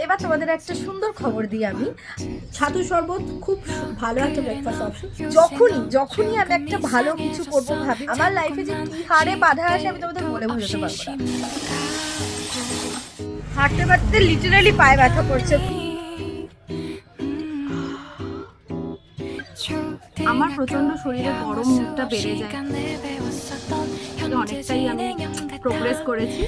এবার তোমাদের একটা সুন্দর খবর দিই আমি। ছাতু শরবত খুব ভালো একটা ব্রেকফাস্ট অপশন। যখনই আমি একটা ভালো কিছু করবো ভাবি, আমার লাইফে যে কি হারে বাধা আসে আমি তোমাদের বলে বোঝাতে পারবো না। হাঁটতে হাঁটতে লিটারালি পায়ে ব্যথা করছে। আমার প্রচন্ড শরীরে গরম মুখটা বেড়ে যায়, অনেকটাই আমি প্রোগ্রেস করেছি।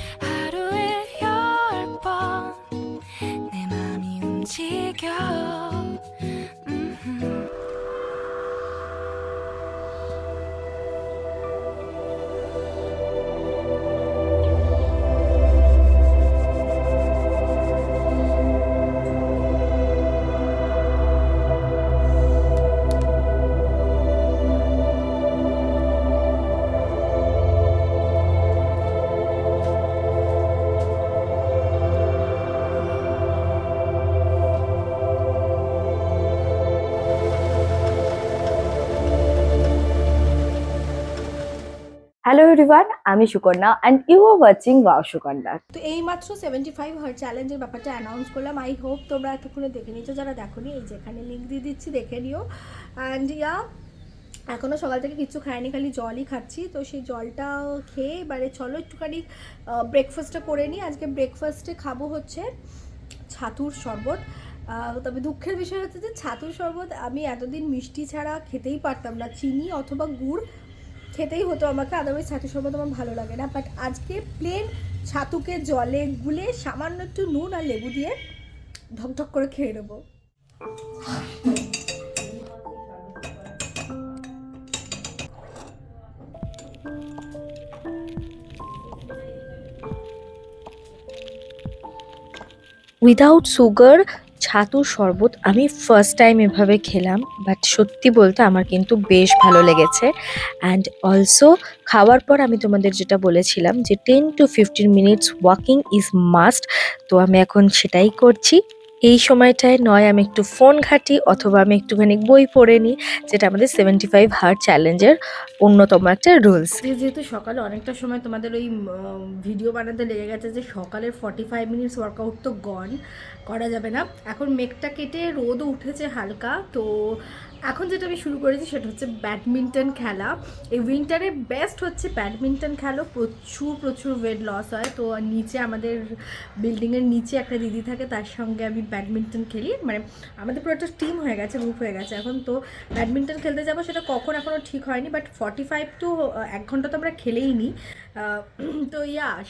Hello everyone, আমি Sukanya and you are watching Wow Sukanya। তো এই মাত্র 75 হার্ট চ্যালেঞ্জের ব্যাপারটা অ্যানাউন্স করলাম। আই হোপ তোমরা এতক্ষণে দেখে নিচ্ছ, যারা দেখোনি এই যেখানে লিঙ্ক দিয়ে দিচ্ছি দেখে নিও। অ্যান্ড এখনও সকাল থেকে কিছু খাইনি, খালি জলই খাচ্ছি। তো সেই জলটা খেয়ে এবারে চলো একটুখানি ব্রেকফাস্টটা করে নিই। আজকে ব্রেকফাস্টে খাবো হচ্ছে ছাতুর শরবত। তবে দুঃখের বিষয় হচ্ছে যে ছাতুর শরবত আমি এতদিন মিষ্টি ছাড়া খেতেই পারতাম না, চিনি অথবা গুড় খেতেই হতো আমাকে, আদারওয়াইজ ছাতু শরবত আমার ভালো লাগে না। বাট আজকে প্লেন ছাতুকে জলে গুলে সামান্য একটু নুন আর লেবু দিয়ে ঢকঢক করে খেয়ে নেবো। উইদাউট সুগার ছাতুর শরবত আমি ফার্স্ট টাইম এভাবে খেলাম, বাট সত্যি বলতে আমার কিন্তু বেশ ভালো লেগেছে। অ্যান্ড অলসো খাওয়ার পর আমি তোমাদের যেটা বলেছিলাম যে 10 to 15 minutes walking is must, তো আমি এখন সেটাই করছি। এই সময়টায় নয় আমি একটু ফোন ঘাঁটি অথবা আমি একটুখানি বই পড়ে নিই, যেটা আমাদের 75 হার্ট চ্যালেঞ্জের অন্যতম একটা রুলস। যেহেতু সকালে অনেকটা সময় তোমাদের ওই ভিডিও বানাতে লেগে গেছে যে সকালের 45 মিনিটস ওয়ার্কআউট তো গন, করা যাবে না। এখন মেঘটা কেটে রোদও উঠেছে হালকা। তো এখন যেটা আমি শুরু করেছি সেটা হচ্ছে ব্যাডমিন্টন খেলা। এই উইন্টারে বেস্ট হচ্ছে ব্যাডমিন্টন খেলো, প্রচুর প্রচুর ওয়েট লস হয়। তো নিচে আমাদের বিল্ডিংয়ের নিচে একটা দিদি থাকে, তার সঙ্গে আমি ব্যাডমিন্টন খেলি। মানে আমাদের পুরো একটা টিম হয়ে গেছে, গ্রুপ হয়ে গেছে এখন। তো ব্যাডমিন্টন খেলতে যাবো, সেটা কখন এখনও ঠিক হয়নি, বাট 45 to 1 ঘন্টা তো আমরা খেলেই নিই। তো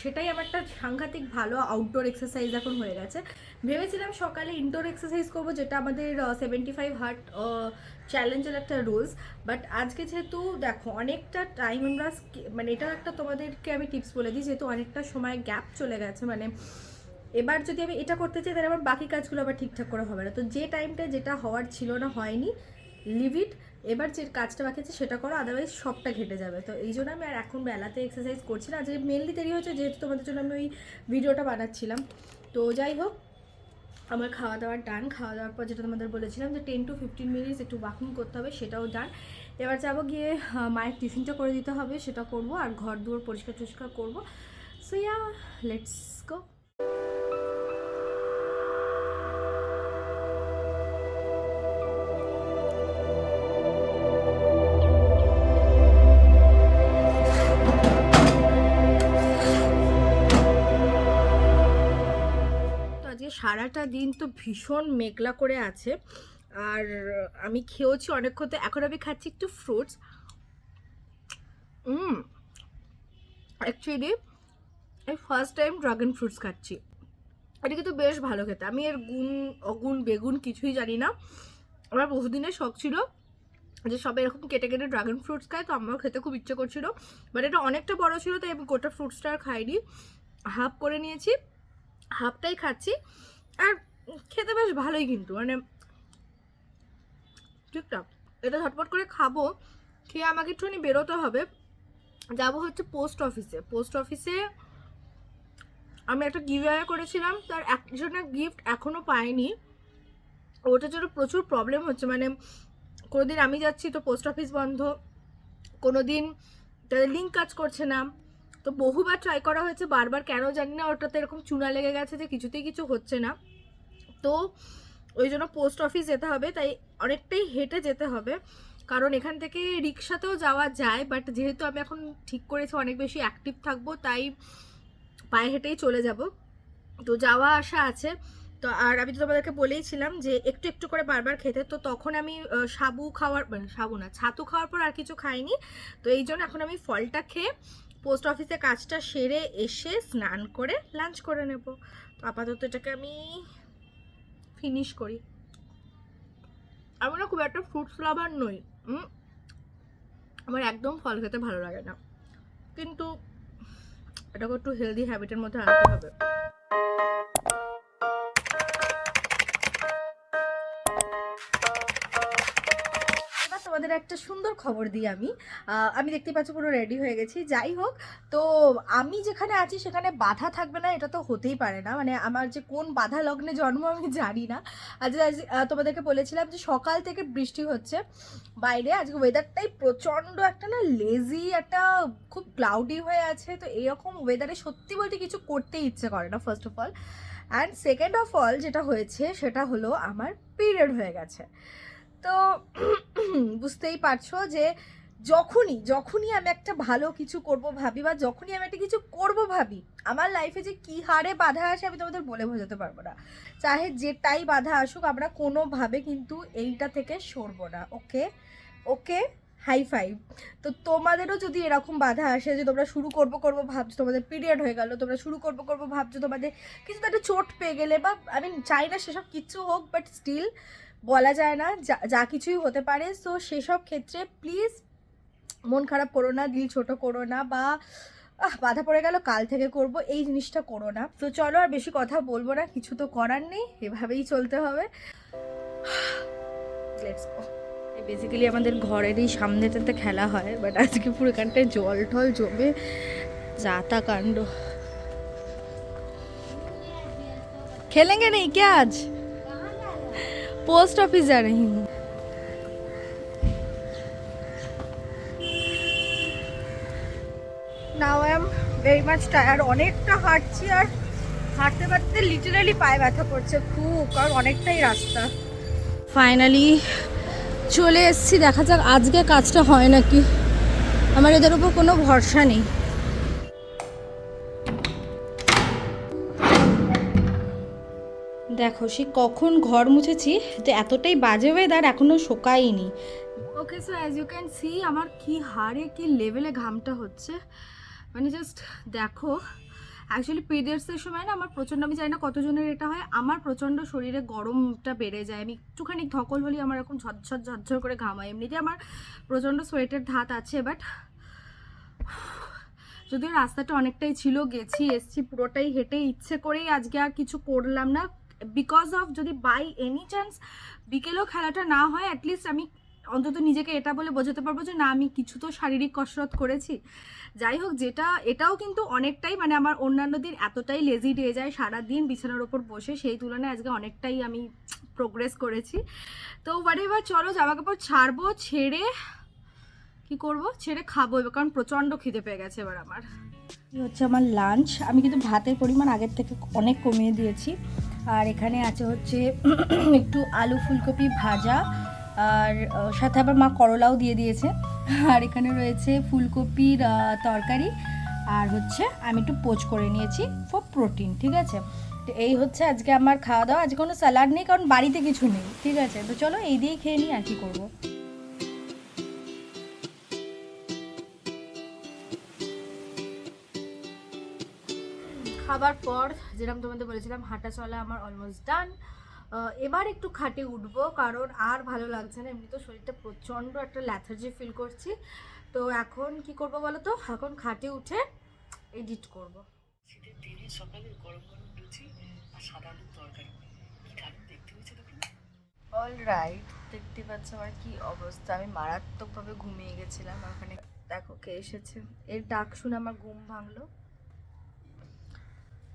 সেটাই আমার একটা সাংঘাতিক ভালো আউটডোর এক্সারসাইজ এখন হয়ে গেছে। ভেবেছিলাম সকালে ইনডোর এক্সারসাইজ করবো, যেটা আমাদের 75 হার্ট চ্যালেঞ্জের একটা রুলস। বাট আজকে যেহেতু দেখো অনেকটা টাইম আমরা মানে এটা একটা তোমাদেরকে আমি টিপস বলে দিই, যেহেতু অনেকটা সময় গ্যাপ চলে গেছে, মানে এবার যদি আমি এটা করতে চাই তাহলে আমার বাকি কাজগুলো আবার ঠিকঠাক করে হবে না। তো যে টাইমটা যেটা হওয়ার ছিল না হয়নি, লিভ ইট। এবার যে কাজটা বাকি আছে সেটা করো, আদারওয়াইজ সবটা ঘেটে যাবে। তো এই জন্য আমি আর এখন বেলাতে এক্সারসাইজ করছি না। আজকে মেনলি দেরি হচ্ছে যেহেতু তোমাদের জন্য আমি ওই ভিডিওটা বানাচ্ছিলাম। তো যাই হোক, আমার খাওয়া দাওয়ার ডান। খাওয়া দাওয়ার পর যেটা তোমাদের বলেছিলাম যে 10 to 15 মিনিটস একটু ওয়াকিং করতে হবে, সেটাও ডান। এবার যাবো গিয়ে মায়ের টিফিনটা করে দিতে হবে, সেটা করব। আর ঘর দুয়ার পরিষ্কার টরিষ্কার করবো। So let's go. আজকে সারাটা দিন তো ভীষণ মেঘলা করে আছে, আর আমি খেয়েওছি অনেকক্ষণ। তো এখন আমি খাচ্ছি একটু ফ্রুটস। অ্যাকচুয়ালি এই ফার্স্ট টাইম ড্রাগন ফ্রুটস খাচ্ছি। এটা কিন্তু বেশ ভালো খেতে। আমি এর গুণ অগুণ বেগুন কিছুই জানি না। আমার বহুদিনের শখ ছিল যে সবাই এরকম কেটে কেটে ড্রাগন ফ্রুটস খায়, তো আমারও খেতে খুব ইচ্ছে করছিল। বাট এটা অনেকটা বড় ছিল, তাই আমি গোটা ফ্রুটসটা আর খাইনি, হাফ করে নিয়েছি, হাফটাই খাচ্ছি। আর খেতে বেশ ভালোই, কিন্তু মানে ঠিকঠাক। এটা ঝটপট করে খাবো, খেয়ে আমাকে একটুখানি বেরোতে হবে। যাবো হচ্ছে পোস্ট অফিসে। পোস্ট অফিসে আমি একটা গিভঅ্যাওয়ে করেছিলাম, তার একজনের গিফট এখনও পাইনি। ওটার জন্য প্রচুর প্রবলেম হচ্ছে। মানে কোনোদিন আমি যাচ্ছি তো পোস্ট অফিস বন্ধ, কোনোদিন তাদের লিঙ্ক কাজ করছে না। তো বহুবার ট্রাই করা হয়েছে, বারবার কেন জানি না ওটাতে এরকম চুনা লেগে গেছে যে কিছুতেই কিছু হচ্ছে না। তো ওই জন্য পোস্ট অফিস যেতে হবে, তাই অনেকটাই হেঁটে যেতে হবে, কারণ এখান থেকে রিক্সাতেও যাওয়া যায়, বাট যেহেতু আমি এখন ঠিক করেছি অনেক বেশি অ্যাক্টিভ থাকবো, তাই পায়ে হেঁটেই চলে যাব। তো যাওয়া আসা আছে। তো আর আমি তো তোমাদেরকে বলেইছিলাম যে একটু একটু করে বারবার খেতে, তো তখন আমি সাবু খাওয়ার মানে সাবু না ছাতু খাওয়ার পর আর কিছু খাইনি। তো এই জন্য এখন আমি ফলটা খেয়ে পোস্ট অফিসে কাজটা সেরে এসে স্নান করে লাঞ্চ করে নেব। তো আপাতত এটাকে আমি ফিনিশ করি। আমি না খুব একটা ফ্রুটস লাভার নই, আমার একদম ফল খেতে ভালো লাগে না, কিন্তু এটাকে একটু হেলদি হ্যাবিটের মধ্যে আনতে হবে। এবার তোমাদের একটা সুন্দর খবর দিই আমি দেখতে পাচ্ছি পুরো রেডি হয়ে গেছি। যাই হোক, তো আমি যেখানে আছি সেখানে বাধা থাকবে না এটা তো হতেই পারে না, মানে আমার যে কোন বাধা লগ্নে জন্ম আমি জানি না। তোমাদেরকে বলেছিলাম যে সকাল থেকে বৃষ্টি হচ্ছে বাইরে, আজকে ওয়েদারটাই প্রচণ্ড একটা না লেজি, একটা খুব ক্লাউডি হয়ে আছে। তো এরকম ওয়েদারে সত্যি বলতে কিছু করতে ইচ্ছে করে না, first of all. And second of all যেটা হয়েছে সেটা হলো আমার পিরিয়ড হয়ে গেছে। তো বুঝতেই পারছো যে যখনই আমি একটা ভালো কিছু করব ভাবি, বা যখনই আমি একটা কিছু করব ভাবি, আমার লাইফে যে কি হারে বাধা আসে আমি তোমাদের বলে বোঝাতে পারবো না। চাহে যেটাই বাধা আসুক, আমরা কোনোভাবে কিন্তু এইটা থেকে সরবো না। ওকে ওকে, হাই ফাইভ। তো তোমাদেরও যদি এরকম বাধা আসে যে তোমরা শুরু করবো ভাবছো, তোমাদের পিরিয়ড হয়ে গেল, তোমরা শুরু করবো ভাবছো, তোমাদের কিছু একটা চোট পেয়ে গেলে, বা আমি চাই না সেসব কিচ্ছু হোক, বাট স্টিল বলা যায় না, যা কিছুই হতে পারে। সো সেসব ক্ষেত্রে প্লিজ মন খারাপ করো না, দিল ছোট করো না, বা বাধা পড়ে গেল কাল থেকে করব, এই জিনিসটা করো না। তো চলো আর বেশি কথা বলবো না, কিছু তো করার নেই, এভাবেই চলতে হবে। Let's go. বেসিক্যালি আমাদের ঘরেরই সামনেটাতে খেলা হয়, বাট আজকে পুরো এখানটায় জল টল জমে যাতা কাণ্ড। खेलेंगे नहीं क्या आज? पोस्ट ऑफिस जा रही हूँ। Now I am very much tired, অনেকটা হাঁটছি, আর হাঁটতে হাঁটতে লিটারালি পায়ে ব্যথা করছে খুব, কারণ অনেকটাই রাস্তা। ফাইনালি চলে এসেছি, দেখা যাক আজকে কাজটা হয় নাকি, আমার এদের উপর কোনো ভরসা নেই। দেখো সে কখন ঘর মুছেছি, তো এতটাই বাজে ওয়েদার এখনো শোকায়নি। Okay, so as you can see আমার কি হারে কি লেভেলে ঘামটা হচ্ছে, মানে জাস্ট দেখো। অ্যাকচুয়ালি পিরিয়ডসের সময় না আমার প্রচণ্ড, আমি জানি না কতজনের এটা হয়, আমার প্রচণ্ড শরীরে গরমটা বেড়ে যায়, আমি একটুখানি ধকল হলেই আমার এরকম ঝরঝর করে ঘামায়। এমনিতে আমার প্রচণ্ড সোয়েটের ধাত আছে, বাট যদিও রাস্তাটা অনেকটাই ছিল, গেছি এসছি পুরোটাই হেঁটে, ইচ্ছে করেই আজকে আর কিছু করলাম না, বিকজ অফ যদি বাই এনি চান্স বিকেলেও খেলাটা না হয়, অ্যাটলিস্ট আমি অন্তত নিজেকে এটা বলে বোঝাতে পারবো যে না আমি কিছু তো শারীরিক কসরত করেছি। যাই হোক, এটাও কিন্তু অনেকটাই, মানে আমার অন্যান্য দিন এতটাই লেজি ডে যায় সারাদিন বিছানার ওপর বসে, সেই তুলনায় আজকে অনেকটাই আমি প্রোগ্রেস করেছি। তো হোয়াটএভার, চলো জামা কাপড় ছাড়বো, ছেড়ে কি করব, ছেড়ে খাবো এবার, কারণ প্রচণ্ড খিদে পেয়ে গেছে এবার আমার। এই হচ্ছে আমার লাঞ্চ, আমি কিন্তু ভাতের পরিমাণ আগের থেকে অনেক কমিয়ে দিয়েছি। আর এখানে আছে হচ্ছে একটু আলু ফুলকপি ভাজা, আর সাথে আবার মা করলাও দিয়ে দিয়েছে। আর এখানে রয়েছে ফুলকপির তরকারি, আর হচ্ছে আমি একটু পোচ করে নিয়েছি ফর প্রোটিন, ঠিক আছে। তো এই হচ্ছে আজকে আমার খাওয়া দাওয়া। আজকে কোনো স্যালাড নেই, কারণ বাড়িতে কিছু নেই, ঠিক আছে। তো চলো এই দিয়েই খেয়ে নিই, আর কি করবো। খাবার পর যেরকম তোমাদের বলেছিলাম হাঁটা চলা আমার অলমোস্ট ডান। এবার একটু খাটে উঠবো, কারণ আর ভালো লাগছে না, এমনি তো শরীরটা প্রচণ্ড একটা ল্যাথার্জি ফিল করছি। তো এখন কি করব বলো তো, এখন খাটে উঠে এডিট করব। শীতের দিনে সকালে গরম গরম লুচি আর সাদা আলুর তরকারি, কি দারুণ দেখতে হয়েছে দেখুন। অলরাইট, দেখতে পাচ্ছ আমার কি অবস্থা, আমি মারাত্মকভাবে ঘুমিয়ে গেছিলাম। ওখানে দেখো কে এসেছে, এর ডাক শুনে আমার ঘুম ভাঙলো।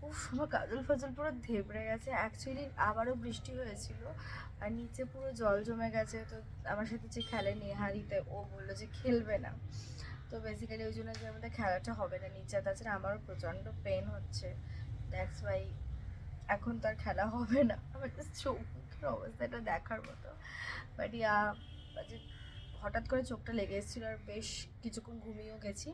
উফ, আমার কাজল ফাজল পুরো ধেবড়ে গেছে। অ্যাকচুয়ালি আবারও বৃষ্টি হয়েছিল, আর নিচে পুরো জল জমে গেছে। তো আমার সাথে যে খেলে নেহারিতে, ও বললো যে খেলবে না। তো বেসিক্যালি ওই জন্য যে আমাদের খেলাটা হবে না নিচে। তাছাড়া আমারও প্রচণ্ড পেন হচ্ছে, দ্যাটস ওয়াই এখন তো আর খেলা হবে না, আমার জাস্ট চোখের অবস্থাটা দেখার মতো। বাট হঠাৎ করে চোখটা লেগে এসেছিলো আর বেশ কিছুক্ষণ ঘুমিয়েও গেছি।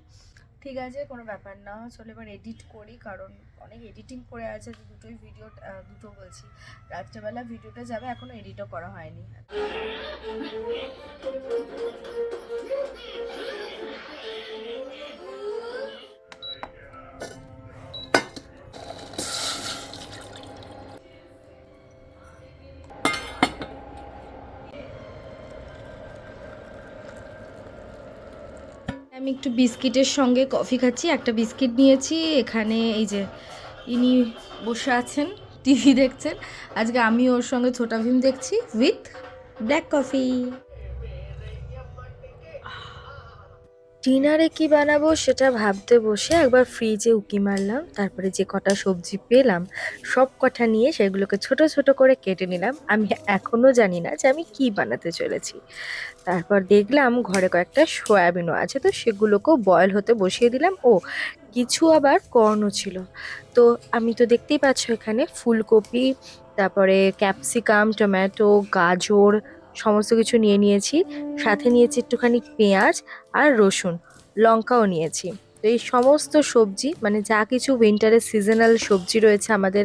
ঠিক আছে, কোনো ব্যাপার না, চলো এবার এডিট করি, কারণ অনেক এডিটিং করে আছে। দুটোই ভিডিও, দুটো বলছি, রাত্রেবেলা ভিডিওটা যাবে, এখনও এডিটও করা হয়নি। আমি একটু বিস্কিটের সঙ্গে কফি খাচ্ছি। একটা বিস্কিট নিয়েছি, এখানে এই যে ইনি বসে আছেন টিভি দেখছেন, আজকে আমি ওর সঙ্গে ছোটা ভীম দেখছি উইথ ব্ল্যাক কফি। ডিনারে কি বানাবো সেটা ভাবতে বসে একবার ফ্রিজে উকি মারলাম, তারপরে যে কটা সবজি পেলাম সব কটা নিয়ে সেগুলোকে ছোট ছোট করে কেটে নিলাম। আমি এখনো জানি না যে আমি কি বানাতে চলেছি। তারপর দেখলাম ঘরে কয়েকটা সয়াবিনও আছে, তো সেগুলোকেও বয়েল হতে বসিয়ে দিলাম। ও কিছু আবার কর্নও ছিল। তো আমি তো দেখতেই পাচ্ছ এখানে ফুলকপি, তারপরে ক্যাপসিকাম, টমেটো, গাজর সমস্ত কিছু নিয়ে নিয়েছি। সাথে নিয়েছি একটুখানি পেঁয়াজ আর রসুন, লঙ্কাও নিয়েছি। তো এই সমস্ত সবজি মানে যা কিছু উইন্টারের সিজনাল সবজি রয়েছে আমাদের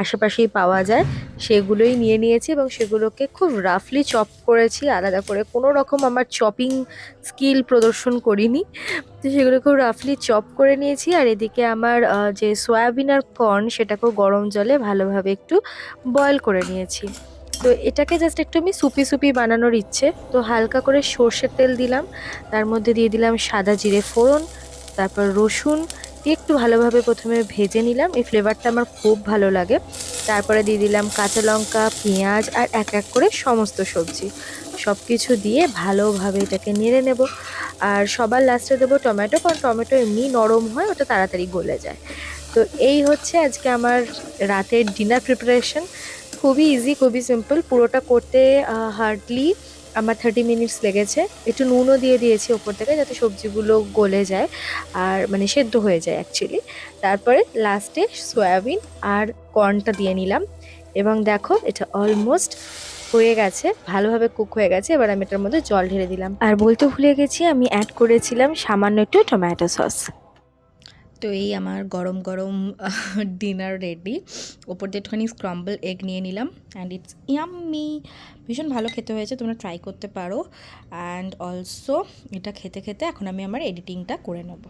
আশেপাশেই পাওয়া যায়, সেগুলোই নিয়ে নিয়েছি এবং সেগুলোকে খুব রাফলি চপ করেছি আলাদা করে। কোনো রকম আমার চপিং স্কিল প্রদর্শন করিনি, তো সেগুলো খুব রাফলি চপ করে নিয়েছি। আর এদিকে আমার যে সয়াবিন আর কর্ন সেটাকেও গরম জলে ভালোভাবে একটু বয়েল করে নিয়েছি। তো এটাকে জাস্ট একটু আমি সুপি সুপি বানানোর ইচ্ছে, তো হালকা করে সর্ষের তেল দিলাম, তার মধ্যে দিয়ে দিলাম সাদা জিরে ফোড়ন, তারপর রসুন দিয়ে একটু ভালোভাবে প্রথমে ভেজে নিলাম। এই ফ্লেভারটা আমার খুব ভালো লাগে। তারপরে দিয়ে দিলাম কাঁচা লঙ্কা, পেঁয়াজ আর এক এক করে সমস্ত সবজি, সব কিছু দিয়ে ভালোভাবে এটাকে নেড়ে নেব। আর সবার লাস্টে দেবো টমেটো, কারণ টমেটো এমনি নরম হয়, ওটা তাড়াতাড়ি গলে যায়। তো এই হচ্ছে আজকে আমার রাতের ডিনার প্রিপারেশন। খুবই ইজি, খুবই সিম্পল। পুরোটা করতে হার্ডলি আমার 30 মিনিটস লেগেছে। একটু নুনও দিয়ে দিয়েছি ওপর থেকে যাতে সবজিগুলো গলে যায় আর মানে সেদ্ধ হয়ে যায় অ্যাকচুয়ালি। তারপরে লাস্টে সয়াবিন আর কর্নটা দিয়ে নিলাম এবং দেখো এটা অলমোস্ট হয়ে গেছে, ভালোভাবে কুক হয়ে গেছে। এবার আমি এটার মধ্যে জল ঢেলে দিলাম। আর বলতে ভুলে গেছি, আমি অ্যাড করেছিলাম সামান্য একটু টমেটো সস। তো এই আমার গরম গরম ডিনার রেডি। ওপর দিয়ে একটুখানি স্ক্রাম্বল এগ নিয়ে নিলাম অ্যান্ড ইটস ইয়াম্মি। ভীষণ ভালো খেতে হয়েছে, তোমরা ট্রাই করতে পারো। অ্যান্ড অলসো এটা খেতে খেতে এখন আমি আমার এডিটিংটা করে নেব।